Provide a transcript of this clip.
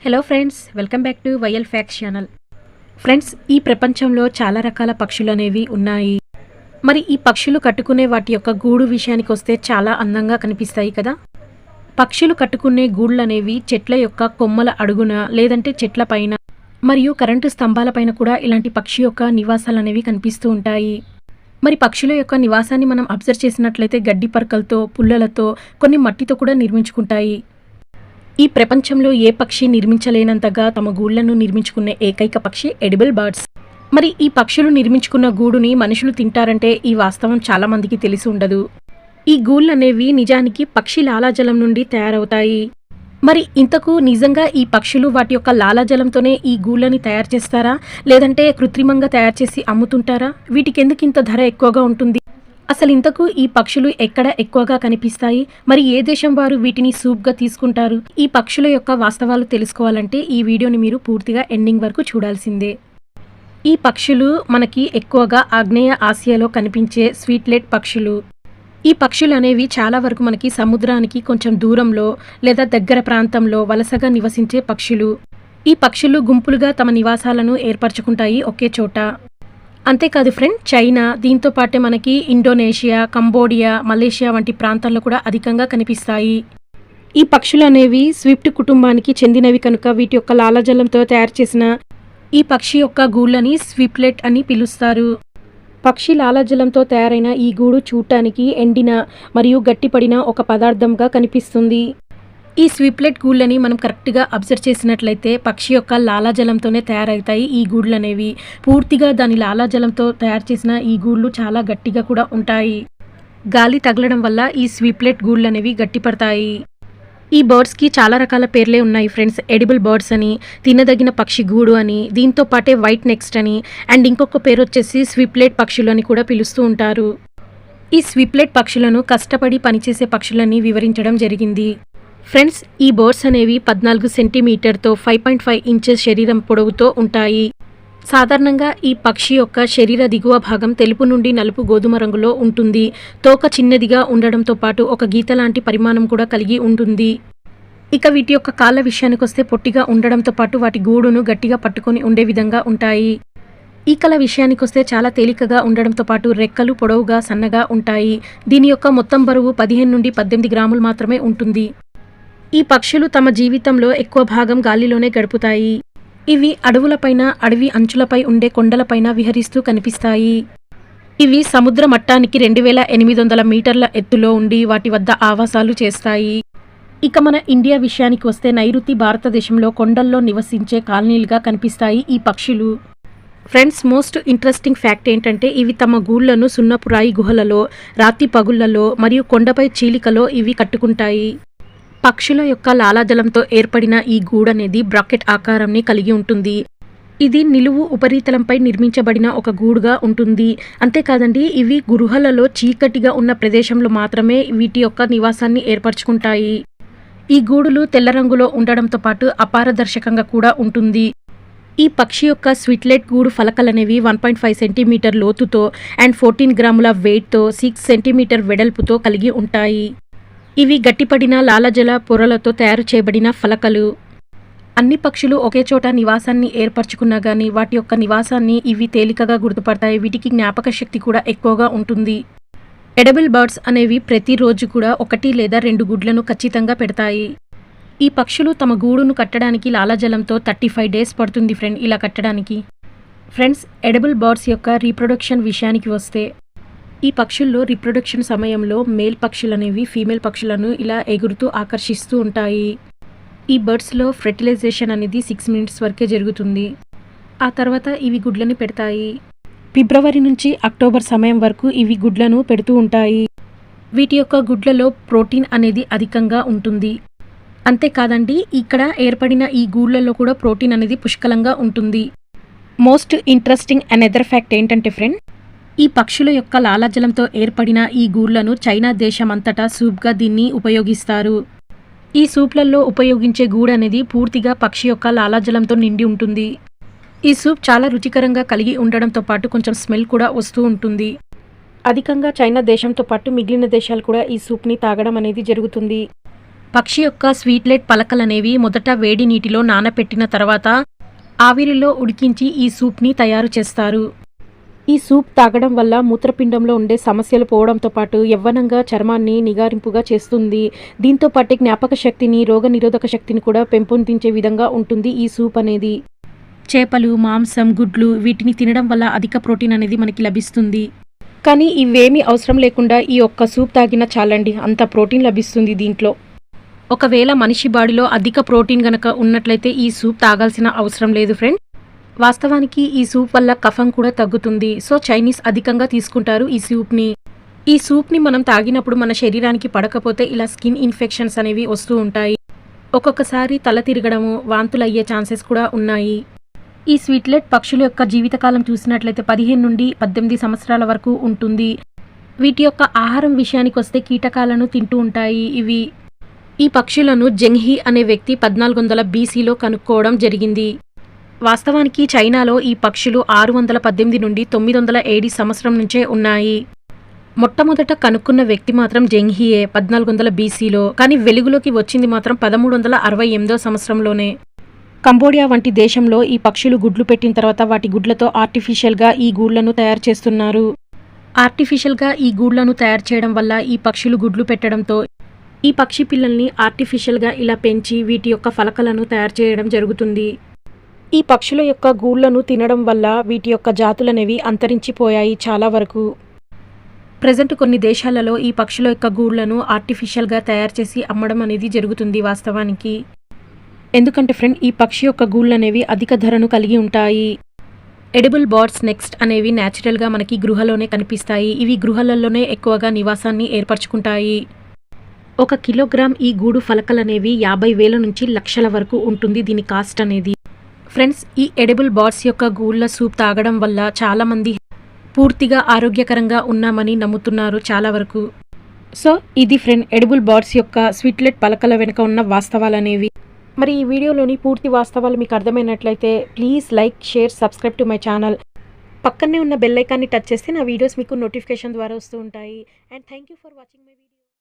Hello friends, welcome back to YL facts channel. Friends, ఈ ప్రపంచంలో చాలా రకాల పక్షులు అనేవి ఉన్నాయి. మరి ఈ పక్షులు కట్టుకునే వాటి యొక్క గూడు విషయానికి వస్తే చాలా అందంగా కనిపిస్తాయి కదా. పక్షులు కట్టుకునే గూళ్ళు అనేవి చెట్ల యొక్క కొమ్మల అడుగున లేదంటే చెట్ల పైన మరియు కరెంటు స్తంభాల పైన కూడా ఇలాంటి పక్షి యొక్క నివాసాలు అనేవి కనిపిస్తూ ఉంటాయి. మరి పక్షుల యొక్క నివాసాన్ని మనం అబ్జర్వ్ చేసినట్లయితే గడ్డి పరకలతో, పుల్లలతో, కొన్ని మట్టితో కూడా నిర్మించుకుంటాయి. ఈ ప్రపంచంలో ఏ పక్షి నిర్మించలేనంతగా తమ గూళ్లను నిర్మించుకునే ఏకైక పక్షి ఎడిబుల్ బర్డ్స్. మరి ఈ పక్షులు నిర్మించుకున్న గూడుని మనుషులు తింటారంటే ఈ వాస్తవం చాలా మందికి తెలిసి ఉండదు. ఈ గూళ్ళు అనేవి నిజానికి పక్షి లాలాజలం నుండి తయారవుతాయి. మరి ఇంతకు నిజంగా ఈ పక్షులు వాటి యొక్క లాలాజలంతోనే ఈ గూళ్ళని తయారు చేస్తారా, లేదంటే కృత్రిమంగా తయారు చేసి అమ్ముతుంటారా? వీటికి ఎందుకు ఇంత ధర ఎక్కువగా ఉంటుంది? అసలు ఇంతకు ఈ పక్షులు ఎక్కడ ఎక్కువగా కనిపిస్తాయి? మరి ఏ దేశం వారు వీటిని సూప్గా తీసుకుంటారు? ఈ పక్షుల యొక్క వాస్తవాలు తెలుసుకోవాలంటే ఈ వీడియోని మీరు పూర్తిగా ఎండింగ్ వరకు చూడాల్సిందే. ఈ పక్షులు మనకి ఎక్కువగా ఆగ్నేయ ఆసియాలో కనిపించే స్వీట్లెట్ పక్షులు. ఈ పక్షులు అనేవి చాలా వరకు మనకి సముద్రానికి కొంచెం దూరంలో లేదా దగ్గర ప్రాంతంలో వలసగా నివసించే పక్షులు. ఈ పక్షులు గుంపులుగా తమ నివాసాలను ఏర్పరచుకుంటాయి ఒకే చోట. అంతేకాదు ఫ్రెండ్, చైనా, దీంతో పాటే మనకి ఇండోనేషియా, కంబోడియా, మలేషియా వంటి ప్రాంతాల్లో కూడా అధికంగా కనిపిస్తాయి. ఈ పక్షులు అనేవి స్విఫ్ట్ కుటుంబానికి చెందినవి కనుక వీటి యొక్క లాలాజలంతో తయారు చేసిన ఈ పక్షి యొక్క గూళ్ళని స్విప్లెట్ అని పిలుస్తారు. పక్షి లాలాజలంతో తయారైన ఈ గూడు చూడటానికి ఎండిన మరియు గట్టిపడిన ఒక పదార్థంగా కనిపిస్తుంది. ఈ స్విప్లెట్ గూళ్ళని మనం కరెక్ట్గా అబ్జర్వ్ చేసినట్లయితే పక్షి యొక్క లాలాజలంతోనే తయారవుతాయి ఈ గూళ్ళు అనేవి. పూర్తిగా దాని లాలాజలంతో తయారు చేసిన ఈ గూళ్ళు చాలా గట్టిగా కూడా ఉంటాయి. గాలి తగలడం వల్ల ఈ స్విప్లెట్ గూళ్ళు అనేవి గట్టిపడతాయి. ఈ బర్డ్స్కి చాలా రకాల పేర్లే ఉన్నాయి ఫ్రెండ్స్. ఎడిబుల్ బర్డ్స్ అని, తినదగిన పక్షి గూడు అని, దీంతో పాటే వైట్ నెక్స్ట్ అని, అండ్ ఇంకొక పేరు వచ్చేసి స్విప్లెట్ పక్షులు అని కూడా పిలుస్తూ ఉంటారు. ఈ స్విప్లెట్ పక్షులను కష్టపడి పనిచేసే పక్షులని వివరించడం జరిగింది. ఫ్రెండ్స్, ఈ బర్డ్స్ అనేవి 14 సెంటీమీటర్తో 5.5 ఇంచెస్ శరీరం పొడవుతో ఉంటాయి. సాధారణంగా ఈ పక్షి యొక్క శరీర దిగువ భాగం తెలుపు నుండి నలుపు గోధుమ రంగులో ఉంటుంది. తోక చిన్నదిగా ఉండడంతో పాటు ఒక గీత లాంటి పరిమాణం కూడా కలిగి ఉంటుంది. ఇక వీటి యొక్క కాళ్ళ విషయానికి వస్తే పొట్టిగా ఉండడంతో పాటు వాటి గూడును గట్టిగా పట్టుకొని ఉండే విధంగా ఉంటాయి. ఈకల విషయానికి వస్తే చాలా తేలికగా ఉండడంతో పాటు రెక్కలు పొడవుగా సన్నగా ఉంటాయి. దీని యొక్క మొత్తం బరువు 15 నుండి 18 గ్రాములు మాత్రమే ఉంటుంది. ఈ పక్షులు తమ జీవితంలో ఎక్కువ భాగం గాలిలోనే గడుపుతాయి. ఇవి అడవులపైన, అడవి అంచులపై ఉండే కొండలపైన విహరిస్తూ కనిపిస్తాయి. ఇవి సముద్ర మట్టానికి 2800 మీటర్ల ఎత్తులో ఉండి వాటి వద్ద ఆవాసాలు చేస్తాయి. ఇక మన ఇండియా విషయానికి వస్తే నైరుతి భారతదేశంలో కొండల్లో నివసించే కాలనీలుగా కనిపిస్తాయి ఈ పక్షులు. ఫ్రెండ్స్, మోస్ట్ ఇంట్రెస్టింగ్ ఫ్యాక్ట్ ఏంటంటే ఇవి తమ గూళ్లను సున్నపు రాయి గుహలలో, రాతి పగుళ్లలో మరియు కొండపై చీలికలో ఇవి కట్టుకుంటాయి. పక్షుల యొక్క లాలాజలంతో ఏర్పడిన ఈ గూడు అనేది బ్రాకెట్ ఆకారాన్ని కలిగి ఉంటుంది. ఇది నిలువు ఉపరితలంపై నిర్మించబడిన ఒక గూడుగా ఉంటుంది. అంతేకాదండి, ఇవి గృహాలలో చీకటిగా ఉన్న ప్రదేశంలో మాత్రమే వీటి యొక్క నివాసాన్ని ఏర్పరచుకుంటాయి. ఈ గూడులు తెల్ల రంగులో ఉండడంతో పాటు అపారదర్శకంగా కూడా ఉంటుంది. ఈ పక్షి యొక్క స్విట్లెట్ గూడు ఫలకలనేవి 1.5 సెంటీమీటర్ లోతుతో అండ్ 14 గ్రాముల వెయిట్తో 6 సెంటీమీటర్ వెడల్పుతో కలిగి ఉంటాయి. ఇవి గట్టిపడిన లాలాజల పొరలతో తయారు చేయబడిన ఫలకలు. అన్ని పక్షులు ఒకే చోట నివాసాన్ని ఏర్పరచుకున్నా కానీ వాటి యొక్క నివాసాన్ని ఇవి తేలికగా గుర్తుపడతాయి. వీటికి జ్ఞాపక శక్తి కూడా ఎక్కువగా ఉంటుంది. ఎడబుల్ బర్డ్స్ అనేవి ప్రతిరోజు కూడా 1 లేదా 2 గుడ్లను ఖచ్చితంగా పెడతాయి. ఈ పక్షులు తమ గూడును కట్టడానికి లాలాజలంతో 35 డేస్ పడుతుంది ఫ్రెండ్ ఇలా కట్టడానికి. ఫ్రెండ్స్, ఎడబుల్ బర్డ్స్ యొక్క రీప్రొడక్షన్ విషయానికి వస్తే ఈ పక్షుల్లో రీప్రొడక్షన్ సమయంలో మేల్ పక్షులు అనేవి ఫీమేల్ పక్షులను ఇలా ఎగురుతూ ఆకర్షిస్తూ ఉంటాయి. ఈ బర్డ్స్లో ఫెర్టిలైజేషన్ అనేది 6 మినిట్స్ వరకే జరుగుతుంది. ఆ తర్వాత ఇవి గుడ్లని పెడతాయి. ఫిబ్రవరి నుంచి అక్టోబర్ సమయం వరకు ఇవి గుడ్లను పెడుతూ ఉంటాయి. వీటి యొక్క గుడ్లలో ప్రోటీన్ అనేది అధికంగా ఉంటుంది. అంతేకాదండి, ఇక్కడ ఏర్పడిన ఈ గూళ్ళలో కూడా ప్రోటీన్ అనేది పుష్కలంగా ఉంటుంది. మోస్ట్ ఇంట్రెస్టింగ్ అనదర్ ఫ్యాక్ట్ ఏంటంటే ఫ్రెండ్, ఈ పక్షుల యొక్క లాలాజలంతో ఏర్పడిన ఈ గూళ్లను చైనా దేశమంతటా సూప్గా దీన్ని ఉపయోగిస్తారు. ఈ సూప్లలో ఉపయోగించే గూడు అనేది పూర్తిగా పక్షి యొక్క లాలాజలంతో నిండి ఉంటుంది. ఈ సూప్ చాలా రుచికరంగా కలిగి ఉండడంతో పాటు కొంచెం స్మెల్ కూడా వస్తూ ఉంటుంది. అధికంగా చైనా దేశంతో పాటు మిగిలిన దేశాలు కూడా ఈ సూప్ని తాగడం అనేది జరుగుతుంది. పక్షి యొక్క స్వీట్లెట్ పలకలనేవి మొదట వేడి నీటిలో నానపెట్టిన తర్వాత ఆవిరిలో ఉడికించి ఈ సూప్ని తయారు చేస్తారు. ఈ సూప్ తాగడం వల్ల మూత్రపిండంలో ఉండే సమస్యలు పోవడంతో పాటు యవ్వనంగా చర్మాన్ని నిగారింపుగా చేస్తుంది. దీంతో పాటు జ్ఞాపక శక్తిని, రోగనిరోధక శక్తిని కూడా పెంపొందించే విధంగా ఉంటుంది ఈ సూప్ అనేది. చేపలు, మాంసం, గుడ్లు వీటిని తినడం వల్ల అధిక ప్రోటీన్ అనేది మనకి లభిస్తుంది. కానీ ఇవేమీ అవసరం లేకుండా ఈ ఒక్క సూప్ తాగినా చాలండి, అంత ప్రోటీన్ లభిస్తుంది దీంట్లో. ఒకవేళ మనిషి బాడీలో అధిక ప్రోటీన్ గనక ఉన్నట్లయితే ఈ సూప్ తాగాల్సిన అవసరం లేదు ఫ్రెండ్. వాస్తవానికి ఈ సూప్ వల్ల కఫం కూడా తగ్గుతుంది. సో చైనీస్ అధికంగా తీసుకుంటారు ఈ సూప్ని. ఈ సూప్ని మనం తాగినప్పుడు మన శరీరానికి పడకపోతే ఇలా స్కిన్ ఇన్ఫెక్షన్స్ అనేవి వస్తూ ఉంటాయి. ఒక్కొక్కసారి తల తిరగడము, వాంతులు అయ్యే ఛాన్సెస్ కూడా ఉన్నాయి. ఈ స్వీట్లెట్ పక్షుల యొక్క జీవితకాలం చూసినట్లయితే 15 నుండి 18 సంవత్సరాల వరకు ఉంటుంది. వీటి యొక్క ఆహారం విషయానికి వస్తే కీటకాలను తింటూ ఉంటాయి ఇవి. ఈ పక్షులను జెంగ్హీ అనే వ్యక్తి 1400 BCలో కనుక్కోవడం జరిగింది. వాస్తవానికి చైనాలో ఈ పక్షులు 618 నుండి 900 AD సంవత్సరం నుంచే ఉన్నాయి. మొట్టమొదట కనుక్కున్న వ్యక్తి మాత్రం జెంగ్హీయే 1400 BCలో, కానీ వెలుగులోకి వచ్చింది మాత్రం 1368 సంవత్సరంలోనే. కంబోడియా వంటి దేశంలో ఈ పక్షులు గుడ్లు పెట్టిన తర్వాత వాటి గుడ్లతో ఆర్టిఫిషియల్గా ఈ గూళ్లను తయారు చేస్తున్నారు. ఆర్టిఫిషియల్గా ఈ గూళ్లను తయారు చేయడం వల్ల ఈ పక్షులు గుడ్లు పెట్టడంతో ఈ పక్షి పిల్లల్ని ఆర్టిఫిషియల్గా ఇలా పెంచి వీటి యొక్క ఫలకలను తయారు చేయడం జరుగుతుంది. ఈ పక్షుల యొక్క గూళ్లను తినడం వల్ల వీటి యొక్క జాతులనేవి అంతరించిపోయాయి చాలా వరకు. ప్రజెంట్ కొన్ని దేశాలలో ఈ పక్షుల యొక్క గూళ్లను ఆర్టిఫిషియల్గా తయారు చేసి అమ్మడం అనేది జరుగుతుంది వాస్తవానికి. ఎందుకంటే ఫ్రెండ్, ఈ పక్షి యొక్క గూళ్ళు అనేవి అధిక ధరను కలిగి ఉంటాయి. ఎడిబుల్ బర్డ్స్ నెక్స్ట్ అనేవి న్యాచురల్గా మనకి గృహలోనే కనిపిస్తాయి. ఇవి గృహాలలోనే ఎక్కువగా నివాసాన్ని ఏర్పరచుకుంటాయి. 1 కిలోగ్రామ్ ఈ గూడు ఫలకలనేవి 50,000 నుంచి లక్షల వరకు ఉంటుంది దీని కాస్ట్ అనేది. ఫ్రెండ్స్, ఈ ఎడిబుల్ బర్డ్స్ యొక్క గూళ్ళ సూప్ తాగడం వల్ల చాలామంది పూర్తిగా ఆరోగ్యకరంగా ఉన్నామని నమ్ముతున్నారు చాలా వరకు. సో ఇది ఫ్రెండ్, ఎడిబుల్ బర్డ్స్ యొక్క స్వీట్లెట్ పలకల వెనుక ఉన్న వాస్తవాలనేవి. మరి ఈ వీడియోలోని పూర్తి వాస్తవాలు మీకు అర్థమైనట్లయితే please like, share, subscribe to my channel. పక్కనే ఉన్న బెల్ ఐకాన్ని టచ్ చేస్తే నా వీడియోస్ మీకు నోటిఫికేషన్ ద్వారా వస్తూ ఉంటాయి. And thank you for watching my video.